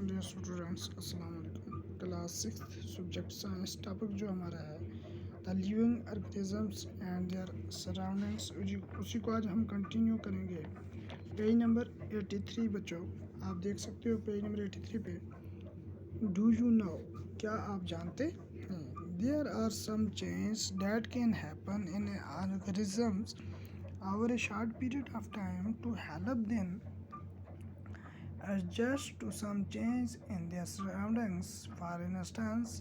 Dear students, अस्सलाम वालेकुम। Class 6 subject science topic जो हमारा है the living organisms and there surroundings, उसी को आज हम कंटिन्यू करेंगे। पेज नंबर 83 बच्चों, आप देख सकते हो पेज नंबर 83 पे। डू यू नो, क्या आप जानते हैं? There are some change that can happen in organisms over a short period of time to help them adjust to some change in their surroundings. For instance,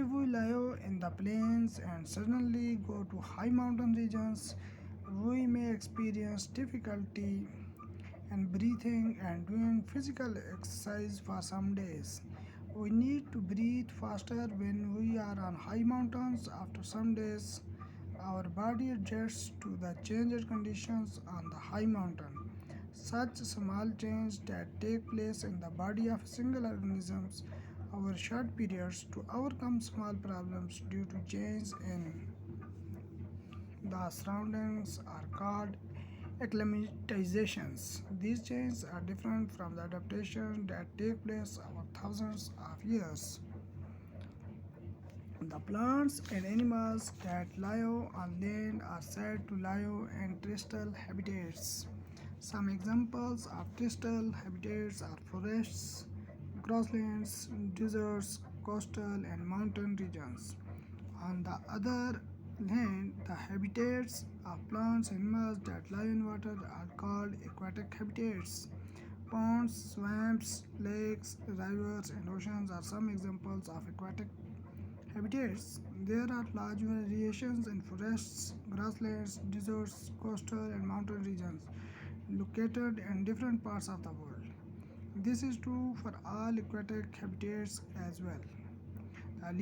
if we live in the plains and suddenly go to high mountain regions, we may experience difficulty in breathing and doing physical exercise for some days. We need to breathe faster when we are on high mountains. After some days, our body adjusts to the changed conditions on the high mountain. Such small changes that take place in the body of single organisms over short periods to overcome small problems due to change in the surroundings are called acclimatizations. These changes are different from the adaptations that take place over thousands of years. The plants and animals that live on land are said to live in terrestrial habitats. Some examples of terrestrial habitats are forests, grasslands, deserts, coastal and mountain regions. On the other hand, the habitats of plants and animals that live in water are called aquatic habitats. Ponds, swamps, lakes, rivers, and oceans are some examples of aquatic habitats. There are large variations in forests, grasslands, deserts, coastal, and mountain regions located in different parts of the world. This is true for all aquatic habitats as well.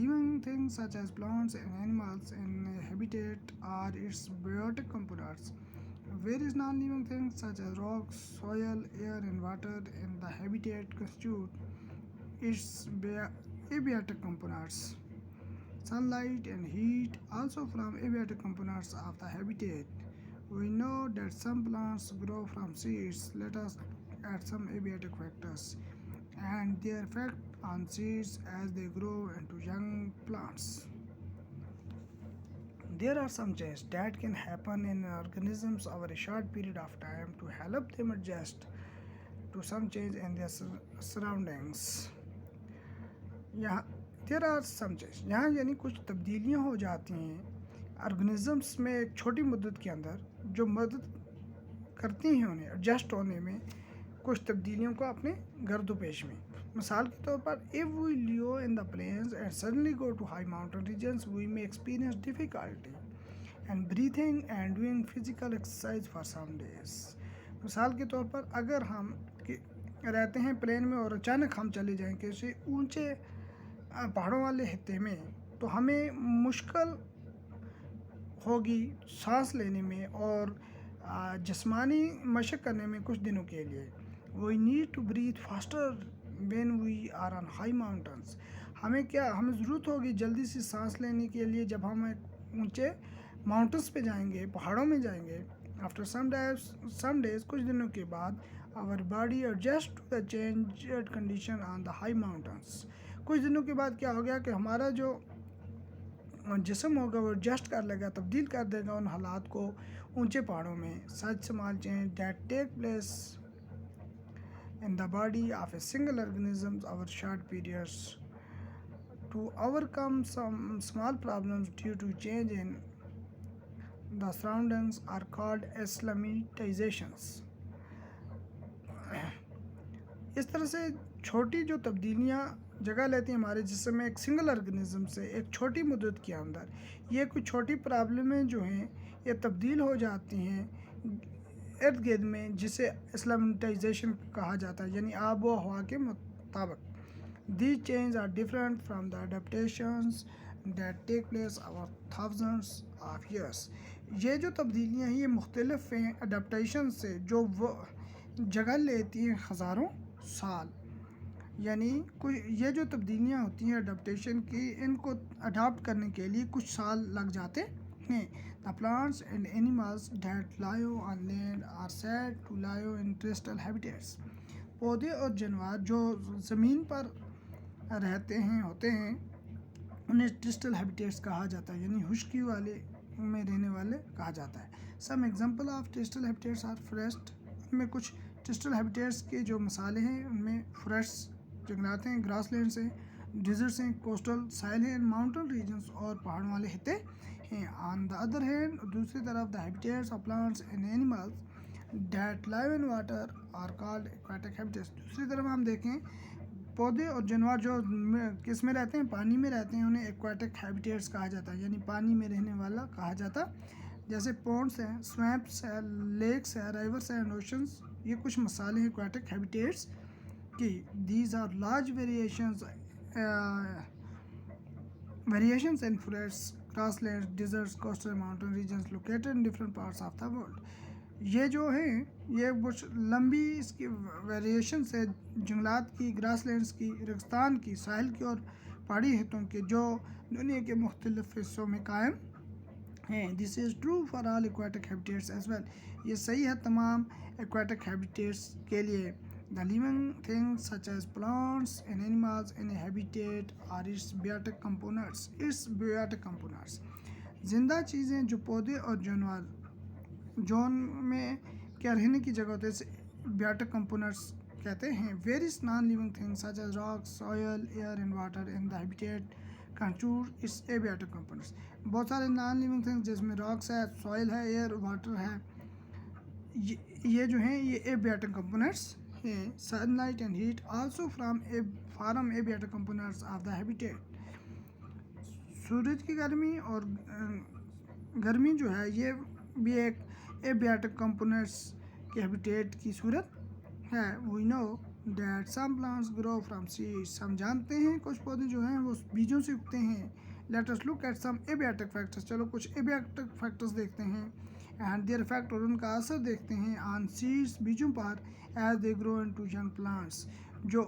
Living things such as plants and animals in a habitat are its biotic components, whereas non-living things such as rocks, soil, air, and water in the habitat constitute its abiotic components. Sunlight and heat also form abiotic components of the habitat. We know that some plants grow from seeds. Let us add some abiotic factors and their effect on seeds as they grow into young plants. There are some changes that can happen in organisms over a short period of time to help them adjust to some change in their surroundings. यहाँ there are some change, यहाँ यानी कुछ तब्दीलियाँ हो जाती हैं organisms में एक छोटी मुद्दत के अंदर, जो मदद करती हैं उन्हें एडजस्ट होने में कुछ तब्दीलियों को अपने गर्दोपेश में। मिसाल के तौर पर, if we live in the plains and suddenly go to high mountain regions, we may experience difficulty and breathing and doing physical exercise for some days. मिसाल के तौर पर, अगर हम रहते हैं प्लेन में और अचानक हम चले जाएँ किसी ऊंचे पहाड़ों वाले हिस्से में, तो हमें मुश्किल होगी सांस लेने में और जिस्मानी मशक करने में कुछ दिनों के लिए। We need to breathe faster when we are on high mountains. हमें ज़रूरत होगी जल्दी से सांस लेने के लिए जब हम एक ऊंचे माउंटेंस पे जाएंगे, पहाड़ों में जाएंगे। आफ्टर सम डेज, कुछ दिनों के बाद, our body adjust to the changed condition on the high mountains. कुछ दिनों के बाद क्या हो गया कि हमारा जो जिस्म होगा वो एडजस्ट कर लेगा, तब्दील कर देगा उन हालात को ऊंचे पहाड़ों में। Such small change that take place in the body of a single organism over short periods to overcome some small problems due to change in the surroundings are called acclimatisations. इस तरह से छोटी जो तब्दीलियाँ जगह लेती हैं हमारे जिस्म में एक सिंगल ऑर्गेनिज्म से एक छोटी मुद्दत के अंदर, ये कुछ छोटी प्रॉब्लमें जो हैं ये तब्दील हो जाती हैं इर्द गिर्द में, जिसे एक्लिमेटाइजेशन कहा जाता है, यानी आब व हवा के मुताबिक। These change are different from the adaptations that take place over thousands of years. ये जो तब्दीलियाँ हैं ये मुख्तलिफ हैं अडेप्टेशन से, जो वो जगह लेती हैं हज़ारों साल। यानी कुछ ये जो तब्दीलियाँ होती हैं अडेप्टेशन की, इनको अडाप्ट करने के लिए कुछ साल लग जाते हैं। The plants and animals that live on land are said to live in terrestrial habitats. पौधे और जानवर जो ज़मीन पर रहते हैं होते हैं उन्हें टेरेस्ट्रियल हैबिटेट्स कहा जाता है, यानी खुश्की वाले में रहने वाले कहा जाता है। Some example of terrestrial habitats are forest. उनमें कुछ टेरेस्ट्रियल हैबिटेट्स के जो मिसालें हैं उनमें फॉरेस्ट जंगलात हैं, ग्रासलैंड्स हैं, डिजर्ट्स हैं, कोस्टल साइल हैं, माउंटेन रीजन्स और पहाड़ वाले हिस्से हैं। ऑन द अदर हैंड दूसरी तरफ the habitats of plants and animals that live in water are called aquatic habitats. दूसरी तरफ हम देखें पौधे और जानवर जो किस में रहते हैं, पानी में रहते हैं, उन्हें एक्वाटिक हैबिटेट्स कहा जाता है, यानी पानी में रहने वाला कहा जाता है। जैसे पॉन्ड्स हैं, स्वैम्प्स है, लेक्स है, रिवर्स एंड ओशंस, ये कुछ मिसालें हैं एक्वाटिक हैबिटेट्स की। These are large variations in forest, grasslands, deserts, coastal mountain regions located in different parts of the world. ये जो है ये कुछ लंबी इसकी वेरिएशंस है जंगलात की, ग्रासलैंड्स की, रेगिस्तान की, साहिल की और पहाड़ी हिस्सों के जो दुनिया के मुख्तलिफ हिस्सों में कायम हैं। This is true for all aquatic habitats as well. ये सही है तमाम एक्वाटिक हैबिटेट्स के लिए। The living things such as plants and animals in habitat are its biotic components. जिंदा चीज़ें जो पौधे और जानवर जोन में क्या रहने की जगह होती है बायोटिक कंपोनेंट्स कहते हैं। Various non living things such as rock, soil, air and water in the habitat constitute its abiotic components. बहुत सारे नॉन लिविंग थिंग्स जिसमें रॉक्स है, सॉयल है, एयर, वाटर है, ये जो हैं ये एबायोटिक कंपोनेंट्स हैं। Sunlight and heat also form abiotic components of the habitat. सूरज की गर्मी और गर्मी जो है ये भी एक एबायोटिक कंपोनेंट्स के हैबिटेट की सूरत है। We know that some plants grow from seeds. हम जानते हैं कुछ पौधे जो हैं वो बीजों से उगते हैं। Let us look at some abiotic factors. चलो कुछ एबायोटिक फैक्टर्स देखते हैं एंड देयर इफेक्ट और उनका असर देखते हैं ऑन सीड्स बीजों पर as they grow into young plants जो